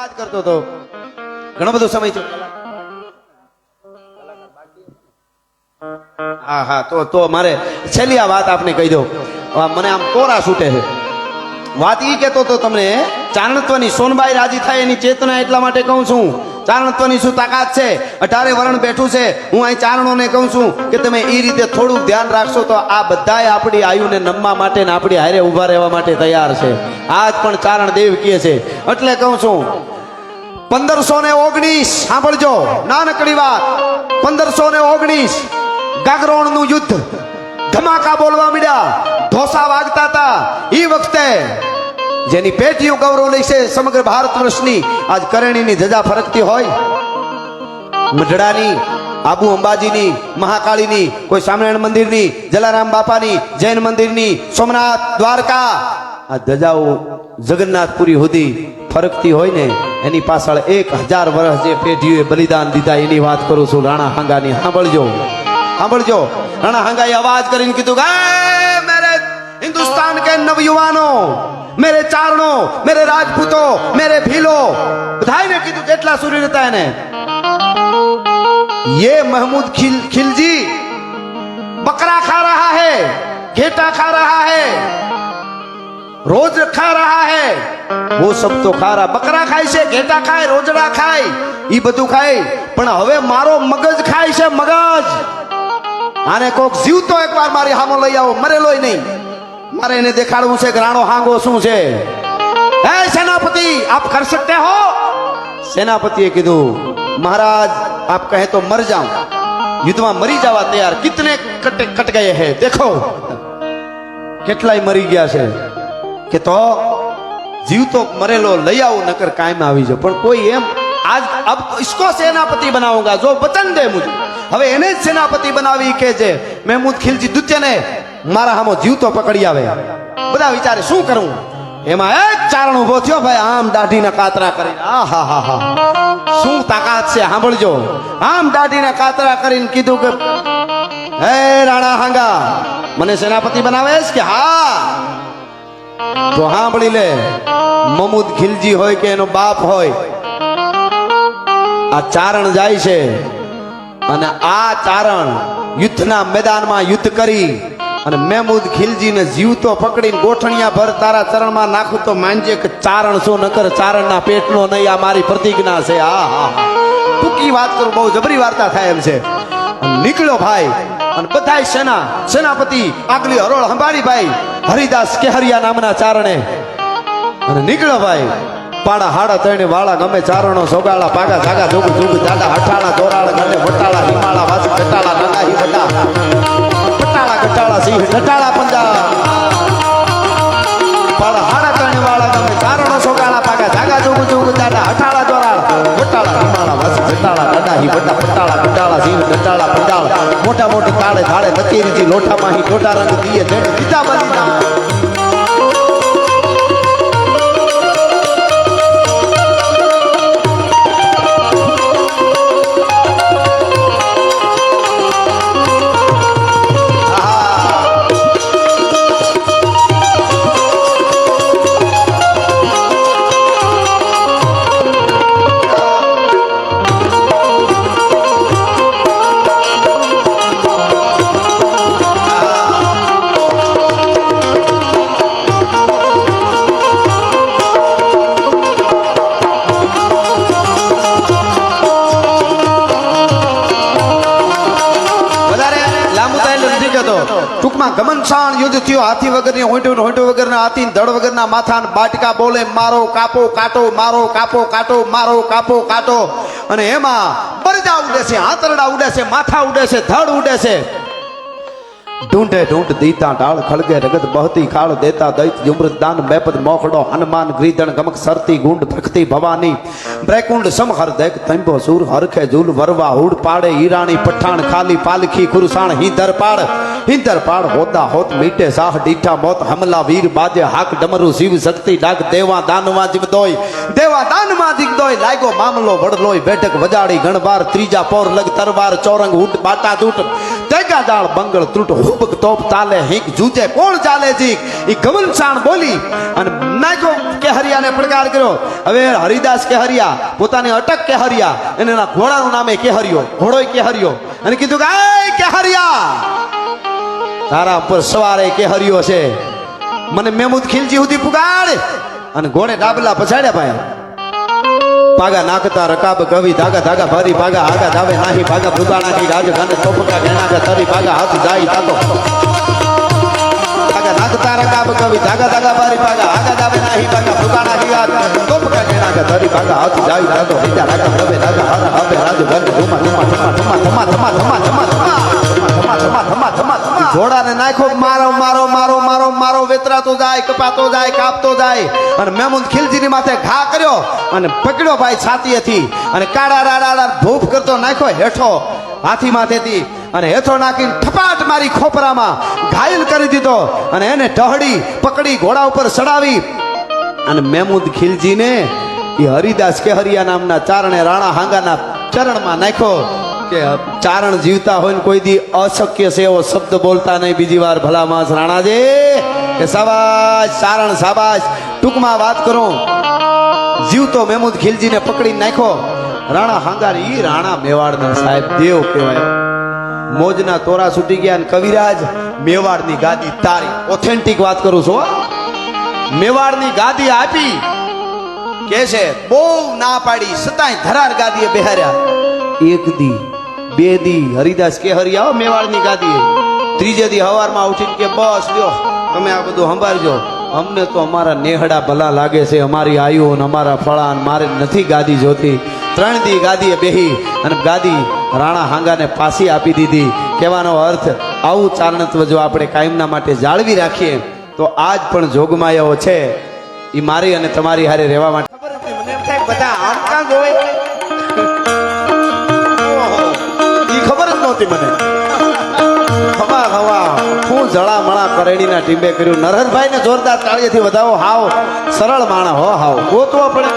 વાત કરતો હતો ઘણો બધો સમય થયો. હા હા તો મારે છેલ્લી આ વાત આપને કહી દઉં. મને આમ કોરા છૂટે છે. વાત ઈ કહેતો તો તમને ચારણત્વની સોનબાઈ રાજી થાય એની ચેતના એટલા માટે કહું છું. ચારણત્વની શું તાકાત છે? 18 વરણ બેઠું છે. હું અહીં ચારણોને કહું છું કે તમે એ રીતે થોડુંક ધ્યાન રાખશો તો આ બધાય આપણી આયુને નમવા માટે ને આપણી હારે ઊભા રહેવા માટે તૈયાર છે. આજ પણ ચારણ દેવ કહે છે. એટલે કહું છું 1519 સાંભળજો નાનકડી વાત. 1519 ગાગરોણનું યુદ્ધ, ધમાકા બોલવા માંડ્યા, ઢોસા વાગતા હતા. એ વખતે જેની પેટીઓ ગૌરવ લે છે સમગ્ર ભારત વર્ષની, આજ કરણીની ધજા ફરકતી હોય, મઢડાની, આબુ અંબાજીની, મહાકાળીની, કોઈ સ્વામિનારાયણ મંદિરની, જલારામ બાપાની, જૈન મંદિરની, સોમનાથ, દ્વારકા, આ ધજાઓ જગન્નાથપુરી સુધી ફરકતી હોય ને એની પાછળ 1000 વર્ષ જે પેઢીઓએ બલિદાન દીધા એની વાત કરું છું. રાણા હાંગાની. સાંભળજો સાંભળજો. રાણા હાંગાએ અવાજ કરીને કીધું કે મેરે હિન્દુસ્તાન કે નવયુવાનો, मेरे चारणों, मेरे राजपूतों, मेरे भीलो, बधाई ने कीधु કેટલા સૂર્ય હતા એને. ये महमूद खिलजी बकरा खा रहा है, घेटा खा रहा है, रोज खा रहा है. वो सब तो खा रहा. बकरा खाय છે, ઘેટા ખાય, રોજડા ખાય, ઈ બધું ખાય, પણ હવે મારો મગજ ખાય છે. મગજ આને કોક જીવતો એકવાર મારી સામે લઈ આવો, મરેલોય નહીં. મારે એને દેખાડવું છે કે રાણો હાંગો શું છે. હે સેનાપતિ, આપ कर सकते हो? સેનાપતિએ કીધું महाराज आप कहे तो मर जाऊं. યુદ્ધમાં મરી જવા તૈયાર. કિતને કટ ગયે હે દેખો. કેટલાય મરી ગયા છે. કે તો જીવતો મરેલો લઈ આવો, નકર કાયમ આવી જાવ. પણ કોઈ એમ आज अब इसको सेनापति बनाऊंगा जो वचन दे मुझे. હવે એને જ સેનાપતિ બનાવી કે છે મહેમૂદ ખિલજી દ્વિતીયને મારા હામો જીવતો પકડી આવે. બધા વિચારે શું કરું. એમાં એક ચારણ ઉભો થયો ભાઈ, આમ દાઢીના કાતરા કરીને. આહા હા હા, શું તાકાત છે સાંભળજો. આમ દાઢીના કાતરા કરીને કીધું કે હે રાણા હાંગા, મને સેનાપતિ બનાવેશ કે? હા. તો સાંભળી લે, મહમૂદ ખિલજી હોય કે એનો બાપ હોય, આ ચારણ જાય છે અને આ ચારણ યુદ્ધના મેદાનમાં યુદ્ધ કરી અને મહેમૂદ ખિલજીને જીવતો પકડીને ગોઠણિયા ભર તારા ચરણમાં નાખું તો માનજે કે ચારણ શું નકર ચારણના પેટનો નહીં. આ મારી પ્રતિજ્ઞા છે. હા હા, ટૂંકી વાત કરું, બહુ જબરી વાર્તા થાય એમ છે. નીકળ્યો ભાઈ અને બધાય સેનાપતિ આગલી હરોળ સંભાળી ભાઈ હરિદાસ કેહરિયા નામના ચારણે. અને નીકળ્યો ભાઈ. પાડા હાડા તણે વાળા ગમે ચારણો સોગાળા પાગા જાગા જોગુ જોગુ જાડા હઠાળા દોરાળા ગણે વટાળા હિમાળા વાસી કટાળા નાના હી વટા પટાળા કટાળા સિંહ કટાળા પંજા. પાડા હાડા તણે વાળા ગમે ચારણો સોગાળા પાગા જાગા જોગુ જોગુ જાડા હઠાળા દોરાળા વટાળા હિમાળા વાસી કટાળા નાના હી વટા પટાળા કટાળા સિંહ કટાળા પંજાળ. મોટા મોટી તાળે ધાડે નતીરીથી લોઠામાં હી ટોટા રંગ દીએ જેને દીધા બલીના. ટૂંકમાં ઘમનશાણ યુદ્ધ થયું. હાથી વગરની હોંટું હોંટું વગરના હાથી, ધડ વગરના માથા, બાટકા બોલે મારો કાપો કાટો, મારો કાપો કાટો, મારો કાપો કાટો. અને એમાં બરજા ઉડે છે, આંતરડા ઉડે છે, માથા ઉડે છે, ધડ ઉડે છે. ઢૂંઢે ઢૂંઢ દીતા ડાળ ખળગે રગત બહતી ખાળ દેતા દૈત જુમૃત દાન મેપદ મોખડો હનુમાન ગ્રીધણ ગમક સરતી ગુંડ પ્રખતી ભવાની બ્રેકુંડ સમહર દેખ તંબો સુર હરખે ઝૂલ વરવા હુડ પાડે ઈરાણી પઠાણ ખાલી પાલખી ખુરસાણ હિંદર પાડ હોતા હોત મીટે સાહ ડીઠા મોત હમલા વીર બાજે હાક ડમરુ શિવ શક્તિ ડાક દેવા દાનમાં જીગદોય લાગ્યો મામલો વડલોય બેઠક વજાડી ગણબાર ત્રીજા પોર લગ તરવાર ચોરંગ હુટ બાટા તૂટ તેગા દાળ બંગળ ત્રુટ હુબક તોપ તાલે હિંક જૂજે કોણ ચાલે જીક. ઈ ગમનશાણ બોલી અને નાખ્યો કેહરિયાને પડકાર કર્યો. હવે હરિદાસ કેહરિયા પોતાની અટક કેહરિયા અને એના ઘોડાનું નામે કેહરિયો, ઘોડોય કેહરિયો, અને કીધું કે એ કેહરિયા, તારા પર સવારે કેહરિયો છે, મને મહેમૂદ ખિલજી સુધી પુગાડ. અને ઘોડે ડાબલા પછાડ્યા ભાઈ. પાગા નાખતા રકાબ કવિ ધાગા ધાગા ભરી પાગા આગા ધાવે નાહી પાગા ભૂગાણા કી રાજ ગાને તોપકા ગેણા કે તરી પાગા હાથ જાય તાતો. પાગા નાખતા રકાબ કવિ ધાગા ધાગા ભરી પાગા આગા ધાવે નાહી પાગા ભૂગાણા કી રાજ તોપકા ગેણા કે તરી પાગા હાથ જાય તાતો. બીજા રાગા રવે રાગા હારા હવે રાજ ગાને ધુમા ધુમા ધમા ધમા ધમા ધમા ધમા ધમા ધમા ધમા. ઘોડાને નાખો, મારો મારો મારો મારો મારો, વેતરાતો જાય, કપાતો જાય, કાપતો જાય. અને મહેમૂદ ખિલજીની માથે ઘા કર્યો અને પકડ્યો ભાઈ છાતીએથી અને કાળા રાડા ભૂફ કરતો નાખ્યો હેઠો હાથી માથેથી, અને હેઠો નાખીને ઠપાટ મારી ખોપરામાં ઘાયલ કરી દીધો. અને એને ઢહડી પકડી ઘોડા ઉપર ચડાવી અને મહેમૂદ ખિલજીને એ હરિદાસ કેહરિયા નામના ચારણે રાણા હાંગાના ચરણમાં નાખ્યો કે ચારણ જીવતા હોય ને કોઈ દી અશક્ય છે એવો શબ્દ બોલતા નહીં બીજી વાર. ભલા માસ રાણાજી કે શાબાશ ચારણ શાબાશ. ટૂંકમાં વાત કરું, જીવતો મહેમૂદ ખિલજીને પકડી નાખ્યો. રાણા હાંગાર ઈ રાણા મેવાડના સાહેબ દેવ કહેવાય. મોજના તોરા છૂટી ગયા અને કવિરાજ મેવાડની ગાદી તારી. ઓથેન્ટિક વાત કરું છું. મેવાડની ગાદી આપી કે છે, બહુ ના પાડી છતાંય ધરાર ગાદીએ બેહાર્યા. એક દી બે દી હરિદાસ કેહરિયા મેવાડની ગાદીએ, ત્રીજે દી હવારમાં ઉઠીને કે બસ લ્યો તમે આ બધું સંભાળજો, અમને તો અમારા નેહડા ભલા લાગે છે, અમારી આયુ અને અમારા ફળા, મારે નથી ગાદી જોતી. 3 દી ગાદીએ બેહી અને ગાદી રાણા હાંગાને પાછી આપી દીધી. કહેવાનો અર્થ આવું ચારણત્વ જો આપણે કાયમના માટે જાળવી રાખીએ તો આજ પણ જોગમાયાઓ છે એ મારી અને તમારી હારે રહેવા માટે. ખબર હતી મને એમ થાય બધા આમ કાં હોય, ખબર જ નહોતી મને. હવા હવા હું જળા મળા કરેડીના ટીંબે કર્યું. નરહરભાઈ ને જોરદાર તાળીથી વધાવો. હાવ સરળ માણસ હો, હાવ ગોતવો પડે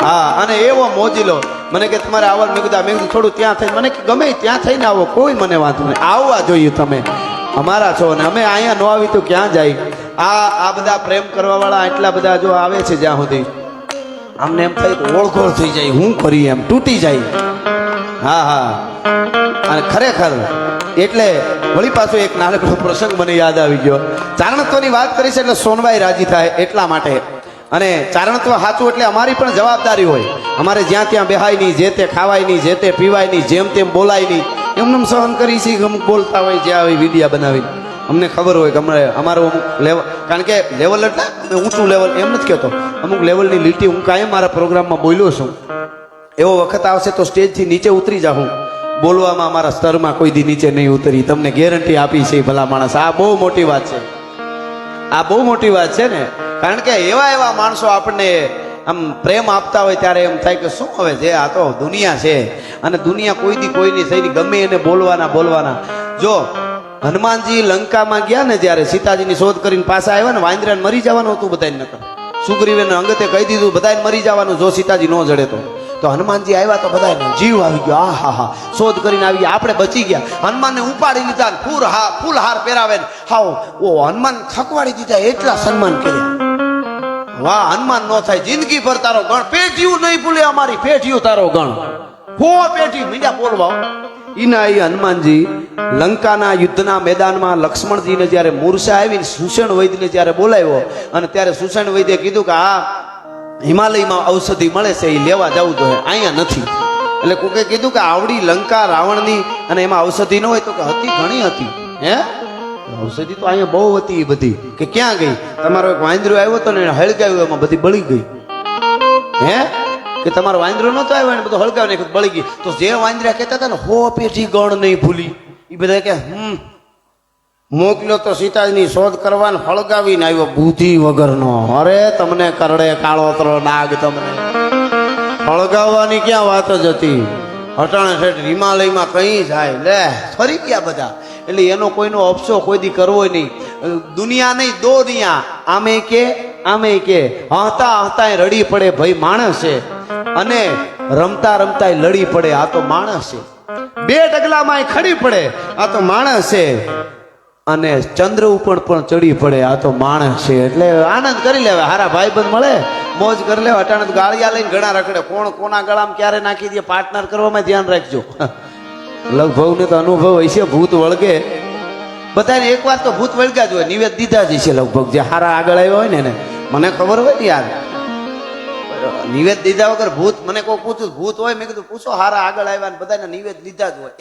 હા. અને એવો મોજીલો મને કે તમારે આવવાનું. મેં કીધું થોડું ત્યાં થઈ, મને ગમે ત્યાં થઈને આવો, કોઈ મને વાંધો નહીં, આવવા જોઈએ, તમે અમારા છો ને અમે અહીંયા ન આવી તો ક્યાં જાય. આ બધા પ્રેમ કરવા વાળા એટલા બધા જો આવે છે જ્યાં સુધી અમને એમ થાય તો ઓળખોળ થઈ જાય, હું કરી એમ તૂટી જાય. હા હા. અને ખરેખર એટલે વળી પાછો એક નાનકડો પ્રસંગ મને યાદ આવી ગયો. ચારણત્વની વાત કરી છે એટલે સોનબાઈ રાજી થાય એટલા માટે. અને ચારણત્વ સાચું એટલે અમારી પણ જવાબદારી હોય. અમારે જ્યાં ત્યાં બેહાય નહીં, જે તે ખાવાય નહીં, જે તે પીવાય નહીં, જેમ તેમ બોલાય નહીં, એમને સહન કરી છે. અમુક બોલતા હોય જ્યાં આવી વિડીયા બનાવીને અમને ખબર હોય કે અમારું અમુક લેવલ, કારણ કે લેવલ એટલે ઊંચું લેવલ એમ નથી કહેતો, અમુક લેવલની લીટી હું કાયમ મારા પ્રોગ્રામમાં બોલ્યો છું. એવો વખત આવશે તો સ્ટેજથી નીચે ઉતરી જાઉં. બોલવામાં અમારા સ્તરમાં કોઈ દી નીચે નહીં ઉતરી, તમને ગેરંટી આપી છે ભલા માણસ. આ બહુ મોટી વાત છે, આ બહુ મોટી વાત છે ને. કારણ કે એવા એવા માણસો આપણને આમ પ્રેમ આપતા હોય ત્યારે એમ થાય કે શું હવે છે, આ તો દુનિયા છે અને દુનિયા કોઈ દી કોઈની થઈ ગમે એને બોલવાના. જો હનુમાનજી લંકામાં ગયા ને જ્યારે સીતાજીની શોધ કરીને પાછા આવ્યા ને, વાંદરાને મરી જવાનું હતું બધાને. નકર સુગ્રીવે અંગતે કહી દીધું બધાને મરી જવાનું જો સીતાજી ન જડે તો હનુમાનજી આવ્યા તો બધાને જીવ આવી ગયો. આ હા હા, શોધ કરીને આવી ગયા, આપણે બચી ગયા. હનુમાનને ઉપાડી લીધા, ફૂલ હાર પહેરાવે ને હાવ ઓ હનુમાન થકવાડી દીધા, એટલા સન્માન કર્યા. વાહ, હનુમાન નો થાય જિંદગી ભર તારો ગણ. પેઢીયું નહીં ભૂલે અમારી, પેઢીયું તારો ગણ. હો પેઢી મીંડા બોલવા. ઈના એ હનુમાનજી લંકાના યુદ્ધના મેદાનમાં લક્ષ્મણજીને જ્યારે મૂર્છા આવીને સુષેણ વૈદ્યને જ્યારે બોલાવ્યો અને ત્યારે સુષેણ વૈદ્યે કીધું કે આ હિમાલયમાં ઔષધિ મળે છે, એ લેવા જવું જોઈએ, અહીંયા નથી. એટલે કોકે કીધું કે આવડી લંકા રાવણની અને એમાં ઔષધિ ન હોય તો કે હતી, ઘણી હતી. હે ઔષધિ તો અહીંયા બહુ હતી. એ બધી કે ક્યાં ગઈ? તમારો એક વાંદરો આવ્યો હતો ને હળગાવ્યું, એમાં બધી બળી ગઈ. હે કે તમારો વાંદરો નતો આવ્યો ને બધું હળગાવી નાખ્યું, બળી ગઈ. તો જે વાંદરા કહેતા હતા ને હો પેઢી ગણ નહીં ભૂલી, એ બધા કે મોકલ્યો તો સીતાજીની શોધ કરવાને હળગાવીને આવ્યો, બુદ્ધિ વગરનો. અરે તમને કરડે કાળોતરો નાગ, તમને હળગાવવાની ક્યાં વાત જ હતી. હટાણે શેઠ હિમાલયમાં કઈ જાય લે ફરી ગયા બધા. એટલે એનો કોઈનો અફસો કોઈ દી કરવો નહીં. દુનિયા નહીં દુનિયા, આમે કે હસતા રડી પડે ભાઈ માણસ છે, અને રમતા લડી પડે આ તો માણસ છે. 2 ડગલામાં ખડી પડે આ તો માણસ છે. અને ચંદ્ર ઉપર પણ ચડી પડે. આ તો માણસ છે એટલે આનંદ કરી લેવા. હારા ભાઈબંધ મળે મોજ કરી લેવા. અટાણે તો ગાળિયા લઈને ઘણા રખડે. કોણ કોના ગળામાં ક્યારે નાખી દે પાર્ટનર કરવામાં ધ્યાન રાખજો. લગભગ તો અનુભવ હશે. ભૂત વળગે બધાને એક વાર તો ભૂત વળગ્યા જ હોય. નિવેદ દીધા જ છે લગભગ જે હારા આગળ આવ્યા હોય ને મને ખબર હોય ને યાર. નિવેદ દીધા વગર ભૂત મને કોઈ પૂછું ભૂત હોય મેં કીધું પૂછો હારા આગળ આવ્યા ને બધાને નિવેદ લીધા જ હોય.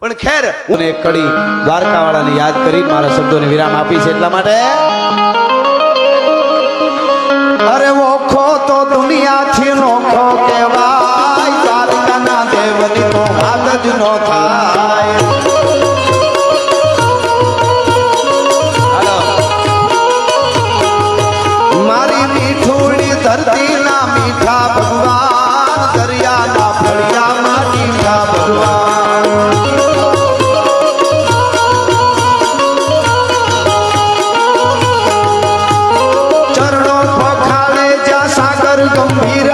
પણ ખેર હું એક કડી દ્વારકા વાળાને યાદ કરી મારા શબ્દોને વિરામ આપી છે એટલા માટે. અરે ઓખો તો દુનિયાથી નોખો કહેવાય, દ્વારકાના દેવની તો વાત જ નો થાય. મારી મીઠુડી ધરતીના મીઠા ભગવાન, દરિયાના ફળિયામાં મીઠા ભગવાન. ચરણો પખાડે જ્યાં સાગર ગંભીર,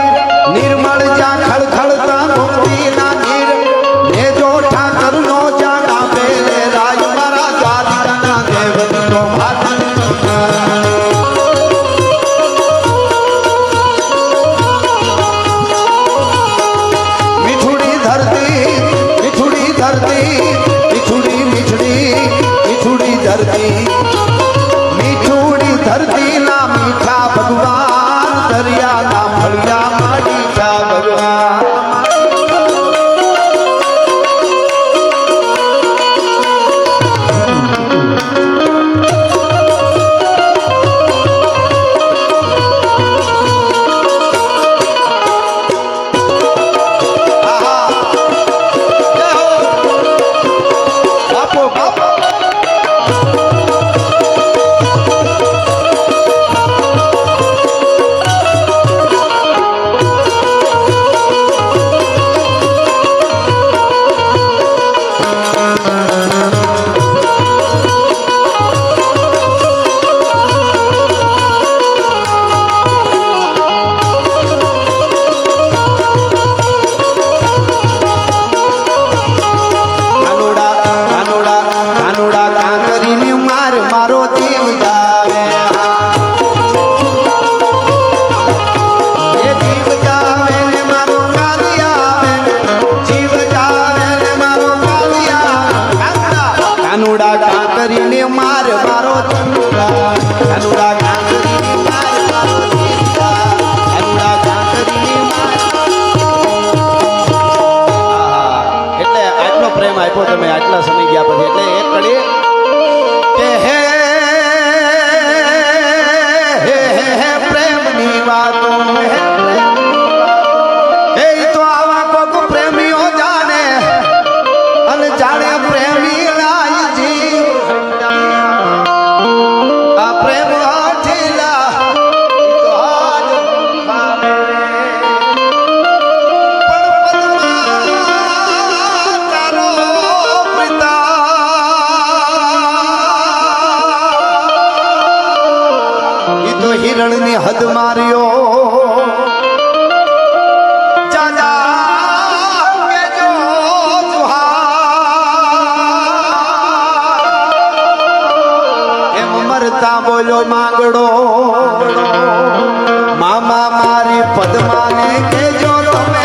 નિર્મળ જ્યાં ખળખળતા મુક્તિના નીર, ને જો ઠાકરનો જ્યાં ગાવે રે રાય, મારા દ્વારકાના દેવનો ભાત. મીઠુડી ધરતી ના મીઠા ભગવાન, દરિયાના ફળિયામાં મીઠા ભગવાન. તમે આટલા સમય ગયા પછી એટલે એક કડી કે હે પ્રેમની વાતો હે તો આવા કોક પ્રેમીઓ જાણે અને જાણે પ્રેમી લાયજી આ પ્રેમ આઠીલા તો આજ પામે હિરણની હદ માર્યો. એમ મરતા બોલો માંગડો, મામા મારી પદ્માને કેજો તમે